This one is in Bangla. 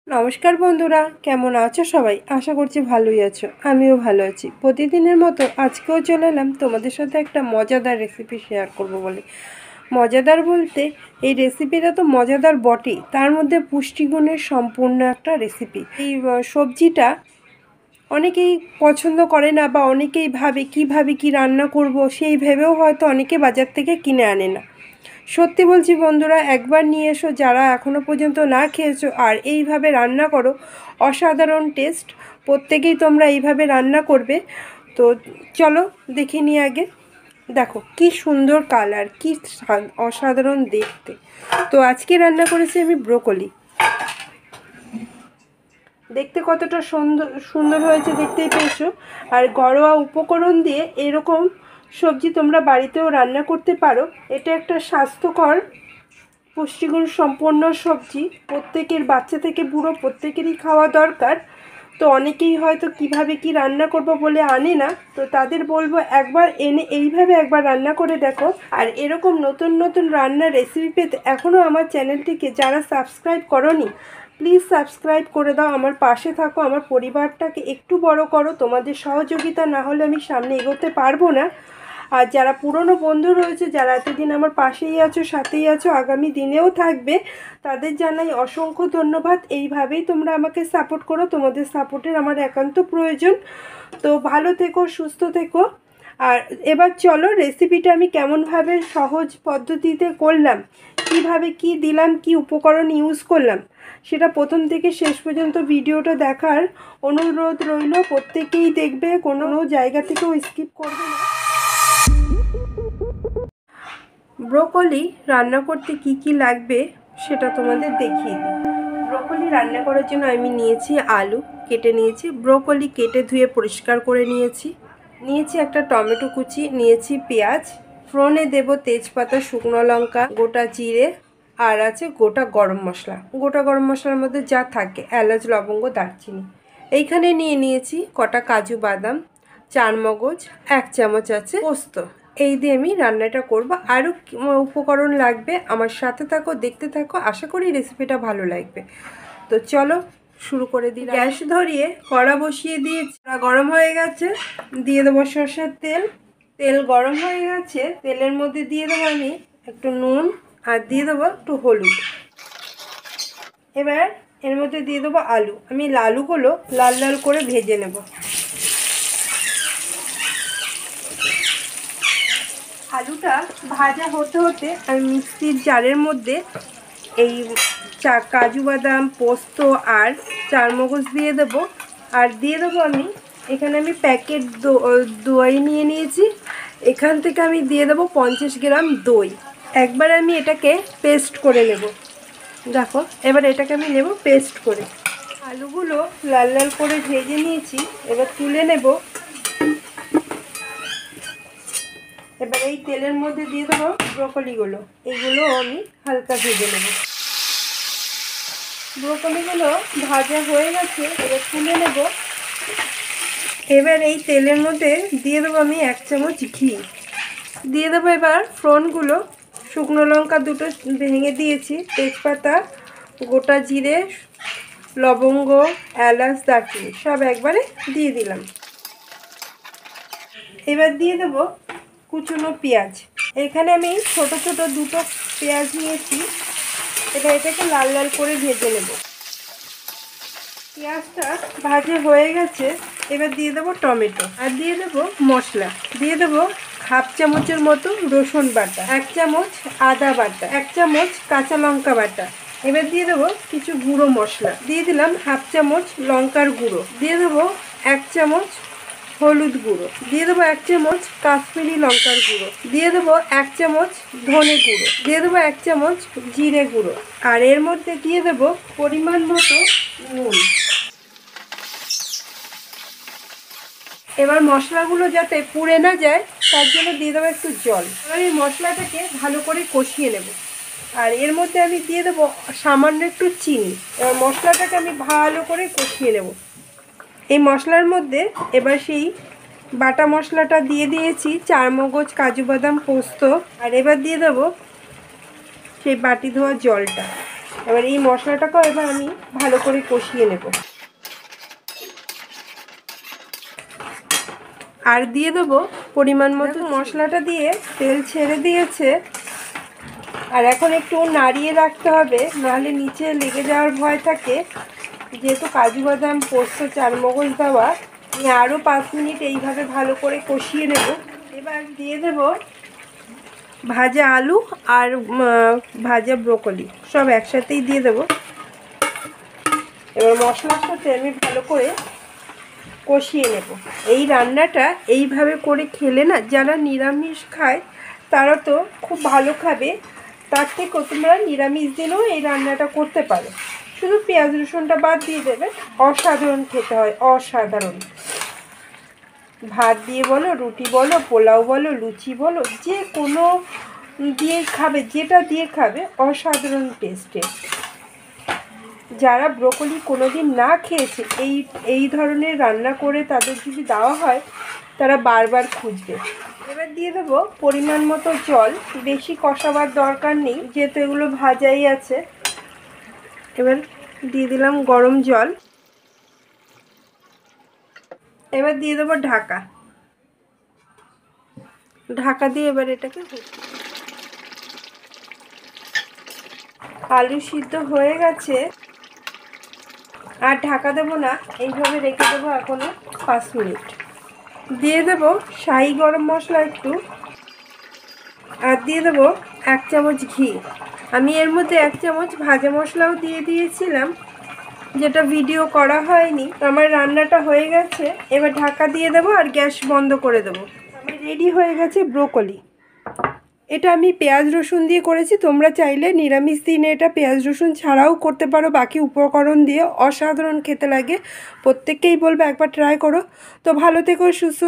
নমস্কার বন্ধুরা, কেমন আছো সবাই? আশা করছি ভালোই আছো। আমিও ভালো আছি। প্রতিদিনের মতো আজকেও চলে এলাম তোমাদের সাথে একটা মজাদার রেসিপি শেয়ার করব বলে। মজাদার বলতে এই রেসিপিটা তো মজাদার বটেই, তার মধ্যে পুষ্টিগুণের সম্পূর্ণ একটা রেসিপি। এই সবজিটা অনেকেই পছন্দ করে না, বা অনেকেই ভাবে কীভাবে কি রান্না করব সেই ভেবেও হয়তো অনেকে বাজার থেকে কিনে আনে না। সত্যি বলছি বন্ধুরা, একবার নিয়ে এসো যারা এখনও পর্যন্ত না খেয়েছো, আর এইভাবে রান্না করো, অসাধারণ টেস্ট। প্রত্যেকেই তোমরা এইভাবে রান্না করবে। তো চলো দেখে নিই আগে। দেখো কি সুন্দর কালার, কি অসাধারণ দেখতে। তো আজকে রান্না করেছি আমি ব্রোকলি। দেখতে কতটা সুন্দর সুন্দর হয়েছে দেখতেই পেয়েছো। আর ঘরোয়া উপকরণ দিয়ে এরকম সবজি তোমরা বাড়িতেও রান্না করতে পারো। এটা একটা স্বাস্থ্যকর পুষ্টিগুণ সম্পন্ন সবজি, প্রত্যেকের বাচ্চা থেকে বুড়ো প্রত্যেকেরই খাওয়া দরকার। তো অনেকেই হয়তো কিভাবে কি রান্না করব বলে আনে না, তো তাদের বলবো একবার এনে এইভাবে একবার রান্না করে দেখো। আর এরকম নতুন নতুন রান্নার রেসিপি পেতে এখনও আমার চ্যানেলটিকে যারা সাবস্ক্রাইব করোনি, প্লিজ সাবস্ক্রাইব করে দাও। আমার পাশে থাকো, আমার পরিবারটাকে একটু বড় করো। তোমাদের সহযোগিতা না হলে আমি সামনে এগোতে পারবো না। আর যারা পুরনো বন্ধু রয়েছে, যারা এতদিন আমার পাশেই আছো, সাথেই আছো, আগামী দিনেও থাকবে, তাদের জানাই অসংখ্য ধন্যবাদ। এইভাবেই তোমরা আমাকে সাপোর্ট করো, তোমাদের সাপোর্টের আমার একান্ত প্রয়োজন। তো ভালো থেকো, সুস্থ থেকো। আর এবার চলো রেসিপিটা আমি কেমনভাবে সহজ পদ্ধতিতে করলাম, কিভাবে কি দিলাম, কি উপকরণ ইউজ করলাম, সেটা প্রথম থেকে শেষ পর্যন্ত ভিডিওটা দেখার অনুরোধ রইল। প্রত্যেকেই দেখবে, কোনো জায়গা থেকেও স্কিপ করবে না। ব্রোকলি রান্না করতে কি কি লাগবে সেটা তোমাদের দেখিয়ে দিই। ব্রোকলি রান্না করার জন্য আমি নিয়েছি আলু, কেটে নিয়েছি। ব্রোকলি কেটে ধুয়ে পরিষ্কার করে নিয়েছি। একটা টমেটো কুচি, নিয়েছি পেঁয়াজ, ফোড়নে দেব তেজপাতা, শুকনো লঙ্কা, গোটা জিরে, আর আছে গোটা গরম মশলা। গোটা গরম মশলার মধ্যে যা থাকে এলাচ, লবঙ্গ, দারচিনি। এইখানে নিয়েছি কটা কাজু বাদাম, চারমগজ, 1 চামচ আছে পোস্ত। এই দিয়ে আমি রান্নাটা করব। আরও উপকরণ লাগবে, আমার সাথে থাকো, দেখতে থাকো, আশা করি রেসিপিটা ভালো লাগবে। তো চলো শুরু করে দিই। গ্যাস ধরিয়ে কড়া বসিয়ে দিয়েছি, গরম হয়ে গেছে। দিয়ে দেবো সর্ষের তেল। তেল গরম হয়ে গেছে, তেলের মধ্যে দিয়ে দেবো আমি একটু নুন, আর দিয়ে দেবো একটু হলুদ। এবার এর মধ্যে দিয়ে দেবো আলু। আমি আলুগুলো লাল লাল করে ভেজে নেব। আলুটা ভাজা হতে হতে আমি মিক্সির জারের মধ্যে এই কাজু বাদাম, পোস্ত আর চারমগজ দিয়ে দেবো। আর দিয়ে দেবো আমি এখানে প্যাকেট দই নিয়ে নিয়েছি। এখান থেকে আমি দিয়ে দেবো 50 গ্রাম দই। একবার আমি এটাকে পেস্ট করে নেব। দেখো এবার এটাকে আমি নেব পেস্ট করে। আলুগুলো লাল লাল করে ভেজে নিয়েছি, এবার তুলে নেব। এবার এই তেলের মধ্যে দিয়ে দেবো ব্রোকলিগুলো। এগুলো আমি হালকা ভেজে নেব। ব্রোকলিগুলো ভাজা হয়ে গেছে, এবার তুলে নেব। এবার এই তেলের মধ্যে দিয়ে দেবো আমি 1 চামচ ঘি। দিয়ে দেবো এবার ফোড়নগুলো। শুকনো লঙ্কা দুটো ভেঙে দিয়েছি, তেজপাতা, গোটা জিরে, লবঙ্গ, এলাচ, দারচিনি সব একবারে দিয়ে দিলাম। এবার দিয়ে দেবো কুচনো পেঁয়াজ। এখানে আমি ছোট ছোট দুটো পেঁয়াজ নিয়েছি। এবার এটাকে লাল লাল করে ভেজে নেব। পেঁয়াজটা ভাজা হয়ে গেছে, এবার দিয়ে দেবো টমেটো, আর দিয়ে দেবো মশলা। দিয়ে দেবো 1/2 চামচের মতো রসুন বাটা, 1 চামচ আদা বাটা, 1 চামচ কাঁচা লঙ্কা বাটা। এবার দিয়ে দেবো কিছু গুঁড়ো মশলা। দিয়ে দিলাম 1/2 চামচ লঙ্কার গুঁড়ো। দিয়ে দেবো 1 চামচ হলুদ গুঁড়ো। দিয়ে দেবো 1 চামচ কাশ্মীরি লঙ্কার গুঁড়ো। দিয়ে দেবো 1 চামচ ধনে গুঁড়ো। দিয়ে দেবো 1 চামচ জিরে গুঁড়ো। আর এর মধ্যে দিয়ে দেবো পরিমাণ মতো নুন। এবার মশলাগুলো যাতে পুড়ে না যায় তার জন্য দিয়ে দেবো একটু জল। এবার এই মশলাটাকে ভালো করে কষিয়ে নেব। আর এর মধ্যে আমি দিয়ে দেবো সামান্য একটু চিনি। এবার মশলাটাকে আমি ভালো করে কষিয়ে নেব। এই মশলার মধ্যে এবার সেই বাটা মশলাটা দিয়ে দিয়েছি, চারমগজ, কাজু বাদাম, পোস্ত। আর এবার দিয়ে দেবো সেই বাটি ধোয়া জলটা। এবার এই মশলাটাকেও এবার আমি ভালো করে কষিয়ে নেব। আর দিয়ে দেবো পরিমাণ মতো। মশলাটা দিয়ে তেল ছেড়ে দিয়েছে, আর এখন একটু নাড়িয়ে রাখতে হবে, নাহলে নিচে লেগে যাওয়ার ভয় থাকে। যেহেতু কাজু বাদাম, পোস্ত, চারমগজ দেওয়া, আমি আরও 5 মিনিট এইভাবে ভালো করে কষিয়ে নেব। এবার দিয়ে দেব ভাজা আলু আর ভাজা ব্রোকলি, সব একসাথেই দিয়ে দেব। এবার মশলার সাথে আমি ভালো করে কষিয়ে নেব। এই রান্নাটা এইভাবে করে খেলে না, যারা নিরামিষ খায় তারা তো খুব ভালো খাবে। তার থেকেও তোমরা নিরামিষ দিনেও এই রান্নাটা করতে পারো, শুধু পেঁয়াজ রসুনটা বাদ দিয়ে দেবে। অসাধারণ খেতে হয়, অসাধারণ। ভাত দিয়ে বলো, রুটি বলো, পোলাও বলো, লুচি বলো, যে কোনো দিয়ে খাবে, যেটা দিয়ে খাবে অসাধারণ টেস্টের। যারা ব্রোকলি কোনোদিন না খেয়েছে, এই ধরনের রান্না করে তাদের যদি দেওয়া হয়, তারা বারবার খুঁজবে। এবার দিয়ে দেবো পরিমাণ মতো জল, বেশি কষাবার দরকার নেই যেহেতু এগুলো ভাজাই আছে। এবার দিয়ে দিলাম গরম জল। এবার দিয়ে দেবো ঢাকা। ঢাকা দিয়ে এবার এটাকে, আলু সিদ্ধ হয়ে গেছে, আর ঢাকা দেবো না, এইভাবে রেখে দেবো এখনো 5 মিনিট। দিয়ে দেবো শাহি গরম মশলা একটু, আর দিয়ে দেবো 1 চামচ ঘি। আমি এর মধ্যে 1 চামচ ভাজা মশলাও দিয়ে দিয়েছিলাম, যেটা ভিডিও করা হয়নি। আমার রান্নাটা হয়ে গেছে, এবার ঢাকা দিয়ে দেবো আর গ্যাস বন্ধ করে দেবো। আমার রেডি হয়ে গেছে ব্রোকলি। এটা আমি পেঁয়াজ রসুন দিয়ে করেছি, তোমরা চাইলে নিরামিষ দিনে এটা পেঁয়াজ রসুন ছাড়াও করতে পারো, বাকি উপকরণ দিয়ে। অসাধারণ খেতে লাগে, প্রত্যেককেই বলবো একবার ট্রাই করো। তো ভালো থেকো, সুস্থ